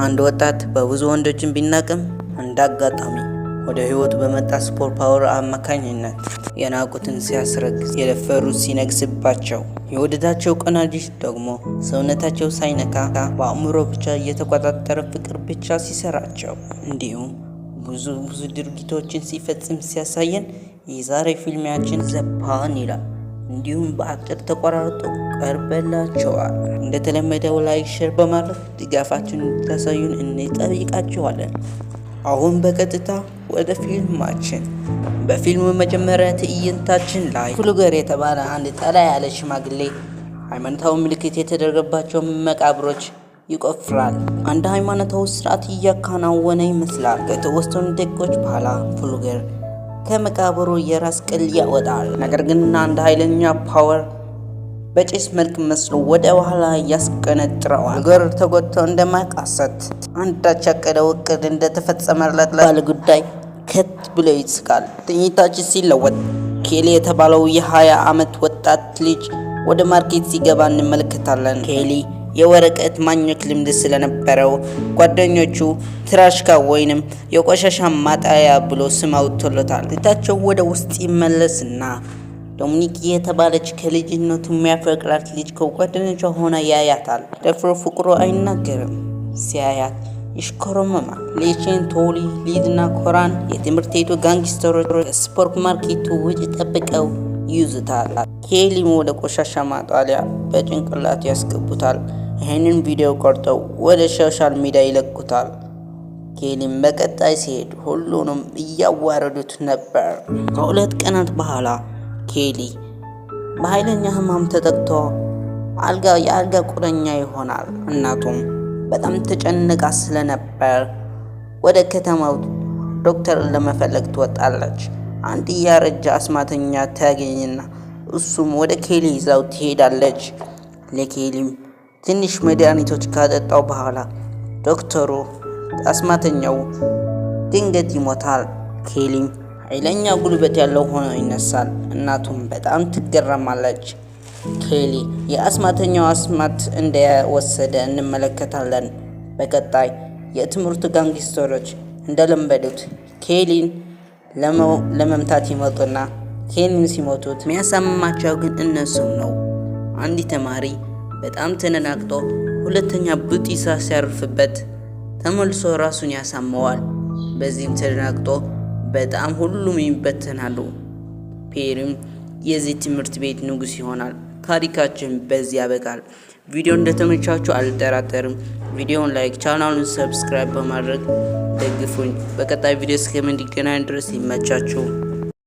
አንድ ወጣት በብዙ ወንዶችን ቢናቅም እንዳጋጣሚ ወደ ህይወቱ በመጣ ሱፐር ፓወር አማካኝነት የናቁትን ሲያስረግዝ የደፈሩት ሲነግስባቸው የወደዳቸው ቆናጅት ደግሞ ሰውነታቸው ሳይነካ በአእምሮ ብቻ እየተቆጣጠረ ፍቅር ብቻ ሲሰራቸው እንዲሁም ብዙ ድርጊቶችን ሲፈጽም ሲያሳየን የዛሬ ፊልሚያችን ዘፓን ይላል። እንዲሁም በአጭር ተቆራርጦ ቀርበላችኋል። እንደተለመደው ላይክ ሼር በማድረግ ድጋፋችሁን እንድታሳዩን እንጠይቃችኋለን። አሁን በቀጥታ ወደ ፊልማችን። በፊልሙ መጀመሪያ ትዕይንታችን ላይ ፍሉገር የተባለ አንድ ጠላ ያለ ሽማግሌ ሃይማኖታዊ ምልክት የተደረገባቸው መቃብሮች ይቆፍራል። አንድ ሃይማኖታዊ ስርዓት እያከናወነ ይመስላል። ከተወሰኑ ደቂቆች በኋላ ፍሉገር ከመቃብሩ የራስ ቅል ያወጣል። ነገር ግን አንድ ኃይለኛ ፓወር በጭስ መልክ መስሎ ወደ ኋላ ያስቀነጥረዋል። ፍሉገር ተጎድቶ እንደማይቃሰት አንዳች ያቀደው እቅድ እንደተፈጸመለት ባለ ጉዳይ ከት ብሎ ይስቃል። ትዕይንታችን ሲለወጥ ኬሊ የተባለው የ20 ዓመት ወጣት ልጅ ወደ ማርኬት ሲገባ እንመለከታለን። ኬሊ የወረቀት ማኘክ ልምድ ስለነበረው ጓደኞቹ ትራሽካ ወይንም የቆሻሻ ማጣያ ብሎ ስም አውጥቶለታል። ትታቸው ወደ ውስጥ ይመለስና ዶሚኒክ የተባለች ከልጅነቱ የሚያፈቅራት ልጅ ከጓደኞቿ ሆና ያያታል። ደፍሮ ፍቅሩ አይናገርም። ሲያያት ይሽኮረመማል። ሌቼን፣ ቶሊ፣ ሊድና ኮራን የትምህርት ቤቱ ጋንግስተሮች ከሱፐር ማርኬቱ ውጭ ጠብቀው ይይዙታል። ኬሊም ወደ ቆሻሻ ማጣሪያ በጭንቅላቱ ያስገቡታል። ይህንን ቪዲዮ ቆርጠው ወደ ሶሻል ሚዲያ ይለቁታል። ኬሊም በቀጣይ ሲሄድ ሁሉንም እያዋረዱት ነበር። ከሁለት ቀናት በኋላ ኬሊ በኃይለኛ ህመም ተጠቅቶ የአልጋ ቁረኛ ይሆናል። እናቱም በጣም ተጨንቃ ስለነበር ወደ ከተማው ዶክተር ለመፈለግ ትወጣለች። አንድ ያረጀ አስማተኛ ታገኝና እሱም ወደ ኬሊ ይዛው ትሄዳለች። ለኬሊም ትንሽ መድኃኒቶች ካጠጣው በኋላ ዶክተሩ አስማተኛው ድንገት ይሞታል። ኬሊም ኃይለኛ ጉልበት ያለው ሆኖ ይነሳል። እናቱም በጣም ትገረማለች። ኬሊ የአስማተኛው አስማት እንደወሰደ እንመለከታለን። በቀጣይ የትምህርት ጋንግስተሮች እንደለመዱት ኬሊን ለመምታት ይመጡና ኬሊን ሲሞቱት የሚያሳምማቸው ግን እነሱም ነው። አንድ ተማሪ በጣም ተነናቅቶ ሁለተኛ ቡጢሳ ሲያርፍበት ተመልሶ ራሱን ያሳመዋል። በዚህም ተነናቅቶ በጣም ሁሉም ይበተናሉ። ፔሪም የዚህ ትምህርት ቤት ንጉስ ይሆናል። ታሪካችን በዚህ ያበቃል። ቪዲዮ እንደተመቻችሁ አልጠራጠርም። ቪዲዮውን ላይክ፣ ቻናሉን ሰብስክራይብ በማድረግ ደግፉኝ። በቀጣይ ቪዲዮ እስከምንገናኝ ድረስ ይመቻችሁ።